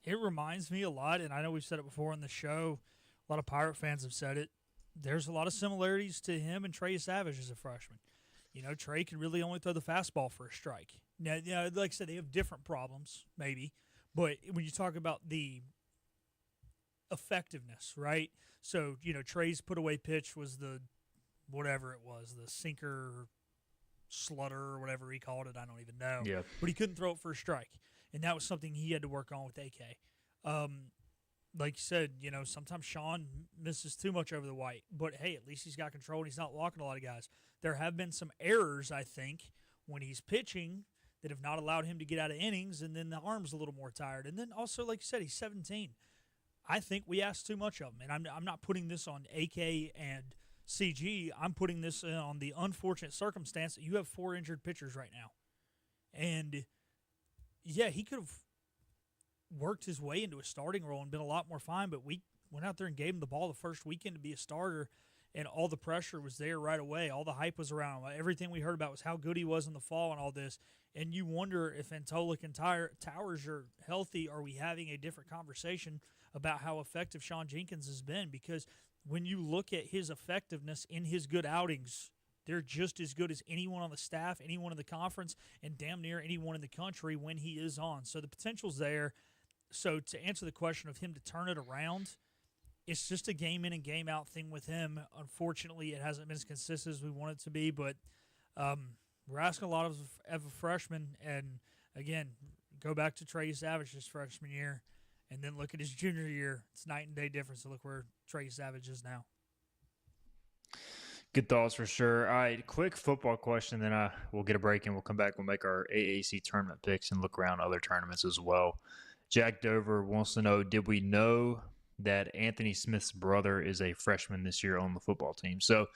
Speaker 4: It reminds me a lot, and I know we've said it before on the show. A lot of Pirate fans have said it. There's a lot of similarities to him and Trey Savage as a freshman. Trey can really only throw the fastball for a strike. Now, like I said, they have different problems, maybe. But when you talk about the effectiveness, right? So, Trey's put-away pitch was the whatever it was, the sinker slutter or whatever he called it. I don't even know.
Speaker 3: Yeah.
Speaker 4: But he couldn't throw it for a strike. And that was something he had to work on with AK. Like you said, sometimes Sean misses too much over the white. But, hey, at least he's got control and he's not walking a lot of guys. There have been some errors, I think, when he's pitching that have not allowed him to get out of innings, and then the arm's a little more tired. And then also, like you said, he's 17. I think we ask too much of him. And I'm not putting this on AK and CG. I'm putting this on the unfortunate circumstance that you have 4 injured pitchers right now. And, yeah, he could have worked his way into a starting role and been a lot more fine, but we went out there and gave him the ball the first weekend to be a starter, and all the pressure was there right away. All the hype was around him. Everything we heard about was how good he was in the fall and all this. And you wonder if Antolik and Towers are healthy, are we having a different conversation about how effective Sean Jenkins has been? Because when you look at his effectiveness in his good outings, they're just as good as anyone on the staff, anyone in the conference, and damn near anyone in the country when he is on. So the potential's there. So to answer the question of him to turn it around, it's just a game in and game out thing with him. Unfortunately, it hasn't been as consistent as we want it to be, but we're asking a lot of a freshman. And again, go back to Trey Savage's freshman year and then look at his junior year. It's night and day difference. So look where Trey Savage is now.
Speaker 3: Good thoughts for sure. All right, quick football question, then we'll get a break and we'll come back. We'll make our AAC tournament picks and look around other tournaments as well. Jack Dover wants to know, did we know that Anthony Smith's brother is a freshman this year on the football team? So,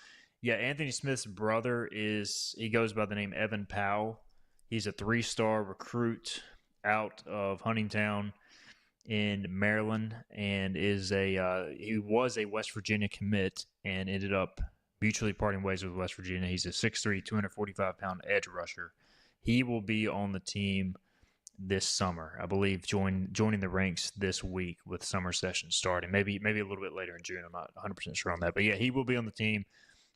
Speaker 3: yeah, Anthony Smith's brother he goes by the name Evan Powell. He's a 3-star recruit out of Huntingtown in Maryland and he was a West Virginia commit and ended up mutually parting ways with West Virginia. He's a 6'3", 245-pound edge rusher. He will be on the team this summer, I believe, joining the ranks this week with summer session starting. Maybe a little bit later in June. I'm not 100% sure on that. But, yeah, he will be on the team.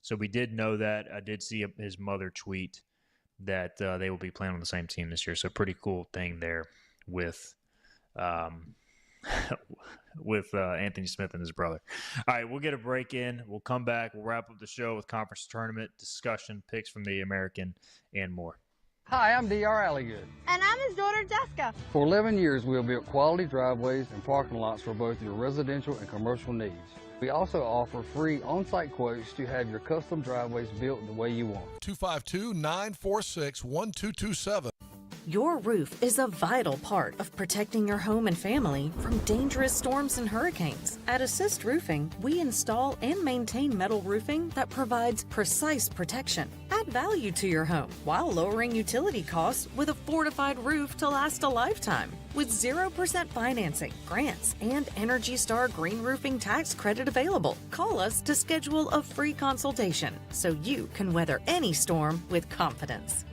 Speaker 3: So we did know that. I did see his mother tweet that they will be playing on the same team this year. So pretty cool thing there with Anthony Smith and his brother. All right, we'll get a break in. We'll come back. We'll wrap up the show with conference tournament discussion, picks from the American, and more.
Speaker 18: Hi, I'm D.R. Alligood.
Speaker 9: And I'm his daughter, Jessica.
Speaker 18: For 11 years, we have built quality driveways and parking lots for both your residential and commercial needs. We also offer free on-site quotes to have your custom driveways built the way you want.
Speaker 19: 252-946-1227.
Speaker 1: Your roof is a vital part of protecting your home and family from dangerous storms and hurricanes. At Assist Roofing, we install and maintain metal roofing that provides precise protection. Add value to your home while lowering utility costs with a fortified roof to last a lifetime. With 0% financing, grants, and Energy Star Green Roofing tax credit available. Call us to schedule a free consultation so you can weather any storm with confidence.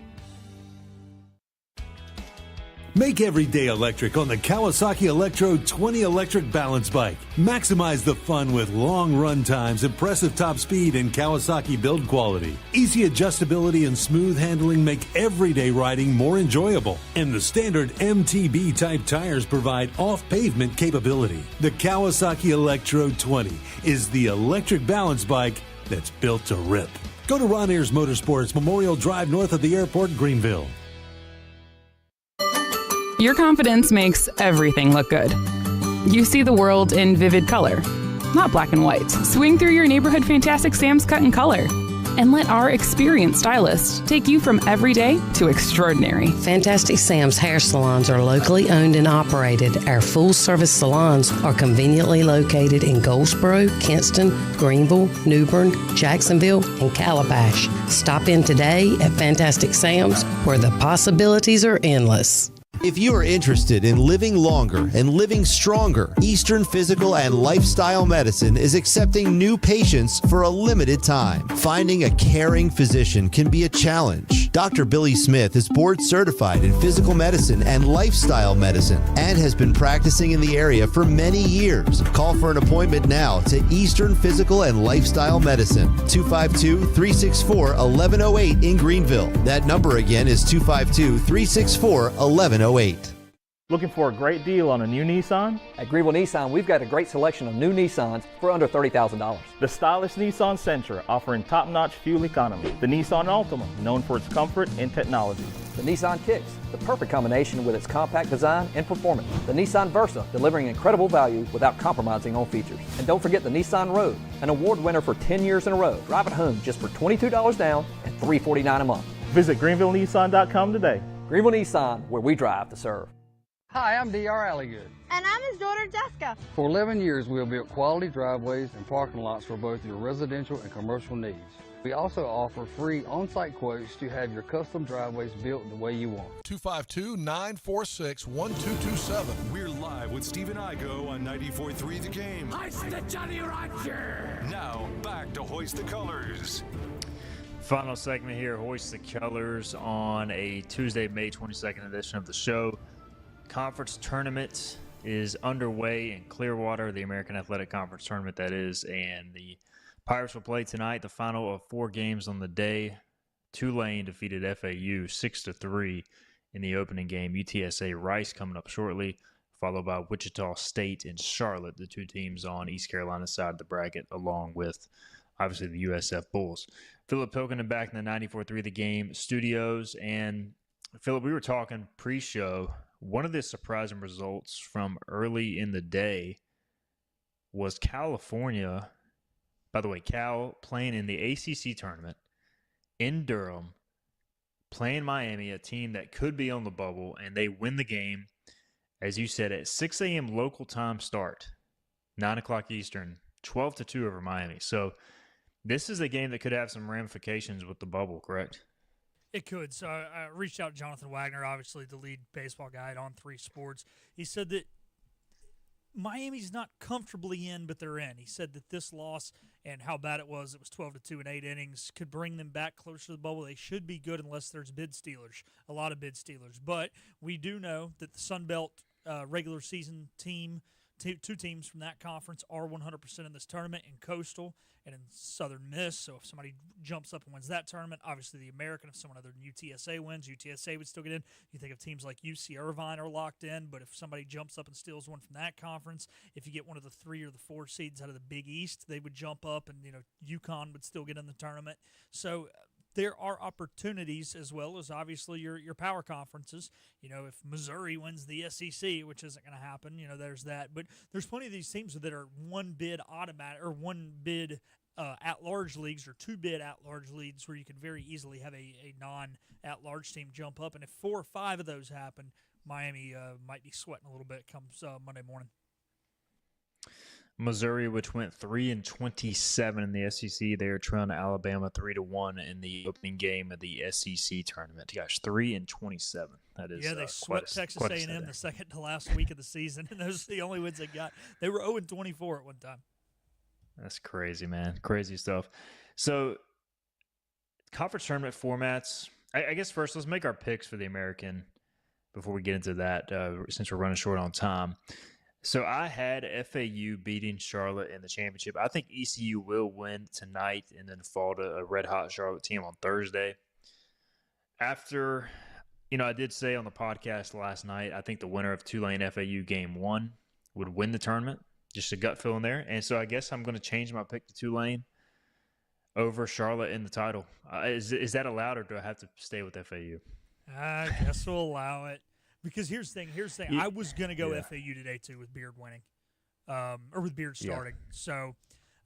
Speaker 20: Make every day electric on the Kawasaki Electro 20 electric balance bike. Maximize the fun with long run times, impressive top speed, and Kawasaki build quality. Easy adjustability and smooth handling make everyday riding more enjoyable. And the standard MTB type tires provide off-pavement capability. The Kawasaki Electro 20 is the electric balance bike that's built to rip. Go to Ron Ayers Motorsports, Memorial Drive north of the airport, Greenville.
Speaker 21: Your confidence makes everything look good. You see the world in vivid color, not black and white. Swing through your neighborhood Fantastic Sam's cut in color. And let our experienced stylists take you from everyday to extraordinary.
Speaker 22: Fantastic Sam's hair salons are locally owned and operated. Our full-service salons are conveniently located in Goldsboro, Kinston, Greenville, New Bern, Jacksonville, and Calabash. Stop in today at Fantastic Sam's, where the possibilities are endless.
Speaker 6: If you are interested in living longer and living stronger, Eastern Physical and Lifestyle Medicine is accepting new patients for a limited time. Finding a caring physician can be a challenge. Dr. Billy Smith is board certified in physical medicine and lifestyle medicine and has been practicing in the area for many years. Call for an appointment now to Eastern Physical and Lifestyle Medicine, 252-364-1108 in Greenville. That number again is 252-364-1108.
Speaker 23: Looking for a great deal on a new Nissan?
Speaker 24: At Greenville Nissan, we've got a great selection of new Nissans for under $30,000.
Speaker 23: The stylish Nissan Sentra, offering top-notch fuel economy. The Nissan Altima, known for its comfort and technology.
Speaker 24: The Nissan Kicks, the perfect combination with its compact design and performance. The Nissan Versa, delivering incredible value without compromising on features. And don't forget the Nissan Rogue, an award winner for 10 years in a row. Drive it home just for $22 down and $349 a month.
Speaker 23: Visit GreenvilleNissan.com today.
Speaker 24: Greenville Nissan, where we drive to serve.
Speaker 18: Hi, I'm D.R. Alligood.
Speaker 9: And I'm his daughter, Jessica.
Speaker 18: For 11 years, we have built quality driveways and parking lots for both your residential and commercial needs. We also offer free on-site quotes to have your custom driveways built the way you want.
Speaker 19: 252-946-1227.
Speaker 25: We're live
Speaker 17: with Stephen Igo on 94.3 The Game.
Speaker 5: Hoist the Johnny Roger!
Speaker 17: Now, back to Hoist the Colors.
Speaker 3: Final segment here, Hoist the Colors on a Tuesday, May 22nd edition of the show. Conference tournament is underway in Clearwater, the American Athletic Conference tournament that is, and the Pirates will play tonight, the final of 4 games on the day. Tulane defeated FAU 6-3 in the opening game. UTSA Rice coming up shortly, followed by Wichita State and Charlotte, the 2 teams on East Carolina's side of the bracket, along with, obviously, the USF Bulls. Philip Pilkington back in the 94.3 The Game studios. And, Philip, we were talking pre-show. One of the surprising results from early in the day was California. By the way, Cal playing in the ACC tournament in Durham, playing Miami, a team that could be on the bubble, and they win the game, as you said, at 6 a.m. local time start, 9 o'clock Eastern, 12-2 over Miami. So this is a game that could have some ramifications with the bubble, correct?
Speaker 4: It could. So I reached out to Jonathan Wagner, obviously the lead baseball guide on 3 Sports. He said that Miami's not comfortably in, but they're in. He said that this loss and how bad it was 12-2 in 8 innings, could bring them back closer to the bubble. They should be good unless there's bid stealers, a lot of bid stealers. But we do know that the Sun Belt regular season team, 2 teams from that conference are 100% in this tournament, in Coastal and in Southern Miss. So if somebody jumps up and wins that tournament, obviously the American, if someone other than UTSA wins, UTSA would still get in. You think of teams like UC Irvine are locked in, but if somebody jumps up and steals one from that conference, if you get one of the 3 or the 4 seeds out of the Big East, they would jump up, and UConn would still get in the tournament. So there are opportunities, as well as obviously your power conferences. If Missouri wins the SEC, which isn't going to happen, there's that. But there's plenty of these teams that are 1 bid automatic, or 1 bid at-large leagues, or 2 bid at-large leagues, where you can very easily have a non-at-large team jump up. And if 4 or 5 of those happen, Miami might be sweating a little bit come Monday morning.
Speaker 3: Missouri, which went 3-27 in the SEC, they are trailing Alabama 3-1 in the opening game of the SEC tournament. Gosh, 3-27. That is
Speaker 4: they swept Texas A&M the second to last week of the season, and those are the only wins they got. They were 0-24 at one time.
Speaker 3: That's crazy, man. Crazy stuff. So, conference tournament formats. I guess first, let's make our picks for the American before we get into that, since we're running short on time. So I had FAU beating Charlotte in the championship. I think ECU will win tonight and then fall to a red-hot Charlotte team on Thursday. After, I did say on the podcast last night, I think the winner of Tulane-FAU Game 1 would win the tournament. Just a gut feeling there. And so I guess I'm going to change my pick to Tulane over Charlotte in the title. Is that allowed, or do I have to stay with FAU?
Speaker 4: I guess we'll allow it. Because here's the thing. I was going to go FAU today, too, with Beard winning. Or with Beard starting. Yeah. So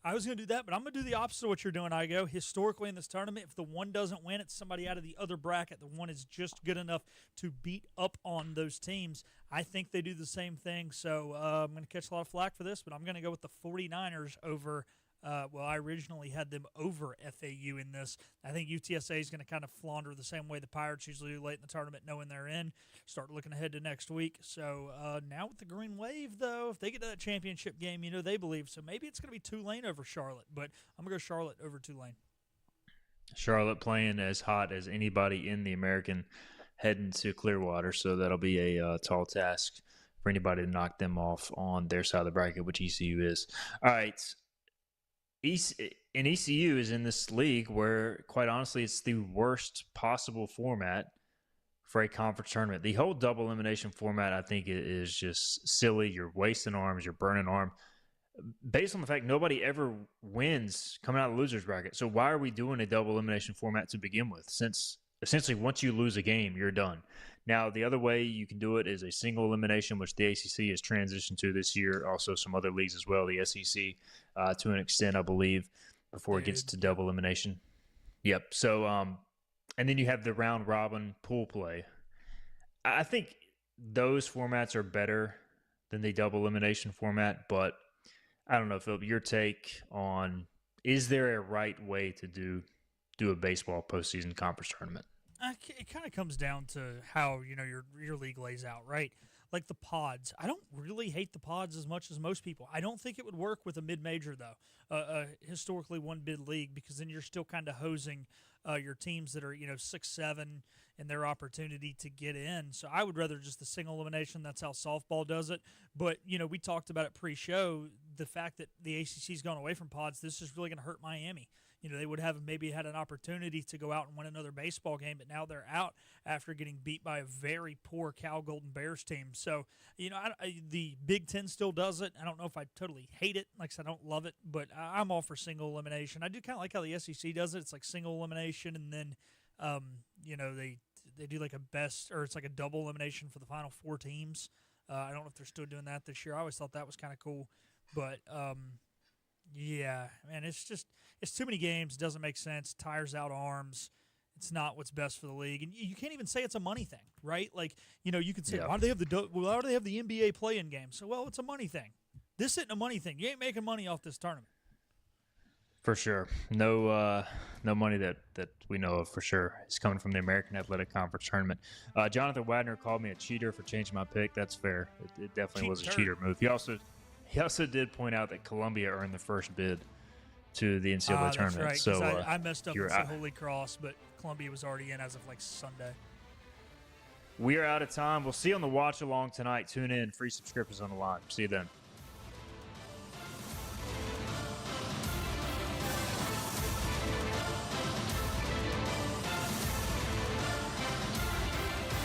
Speaker 4: I was going to do that, but I'm going to do the opposite of what you're doing, Igo. Historically in this tournament, if the one doesn't win, it's somebody out of the other bracket. The one is just good enough to beat up on those teams. I think they do the same thing. So I'm going to catch a lot of flack for this, but I'm going to go with the 49ers over I originally had them over FAU in this. I think UTSA is going to kind of flounder the same way the Pirates usually do late in the tournament, knowing they're in. Start looking ahead to next week. So now with the Green Wave, though, if they get to that championship game, they believe. So maybe it's going to be Tulane over Charlotte, but I'm going to go Charlotte over Tulane.
Speaker 3: Charlotte playing as hot as anybody in the American heading to Clearwater, so that'll be a tall task for anybody to knock them off on their side of the bracket, which ECU is. All right. ECU is in this league where, quite honestly, it's the worst possible format for a conference tournament. The whole double elimination format, I think, is just silly. You're wasting arms. You're burning arms. Based on the fact nobody ever wins coming out of the loser's bracket. So why are we doing a double elimination format to begin with? Since essentially once you lose a game, you're done. Now, the other way you can do it is a single elimination, which the ACC has transitioned to this year. Also, some other leagues as well, the SEC to an extent, I believe, before it gets to double elimination. Yep. So, and then you have the round-robin pool play. I think those formats are better than the double elimination format, but I don't know, Philip, your take on, is there a right way to do a baseball postseason conference tournament?
Speaker 4: It kind of comes down to how your league lays out, right? like the pods. I don't really hate the pods as much as most people. I don't think it would work with a mid-major, though, a historically one-bid league, because then you're still kind of hosing your teams that are, 6-7 in their opportunity to get in. So I would rather just the single elimination. That's how softball does it. But, we talked about it pre-show, the fact that the ACC's gone away from pods, this is really going to hurt Miami. They would have maybe had an opportunity to go out and win another baseball game, but now they're out after getting beat by a very poor Cal Golden Bears team. So, the Big Ten still does it. I don't know if I totally hate it. Like I said, I don't love it, but I'm all for single elimination. I do kind of like how the SEC does it. It's like single elimination, and then, they do like a best, or it's like a double elimination for the final 4 teams. I don't know if they're still doing that this year. I always thought that was kind of cool, but yeah, man, it's too many games. It doesn't make sense. Tires out arms. It's not what's best for the league, and you can't even say it's a money thing, right? Like, you could say, why do they have the NBA play-in game? So, well, it's a money thing. This isn't a money thing. You ain't making money off this tournament.
Speaker 3: For sure. No money that we know of for sure is coming from the American Athletic Conference tournament. Jonathan Wadner called me a cheater for changing my pick. That's fair. It definitely was a cheater move. He also did point out that Columbia earned the first bid to the NCAA tournament.
Speaker 4: That's right, so I messed up and said Holy Cross, but Columbia was already in as of like Sunday.
Speaker 3: We are out of time. We'll see you on the watch along tonight. Tune in. Free subscriptions on the line. See you then.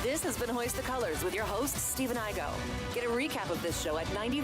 Speaker 1: This has been Hoist the Colors with your host, Stephen Igo. Get a recap of this show at 90.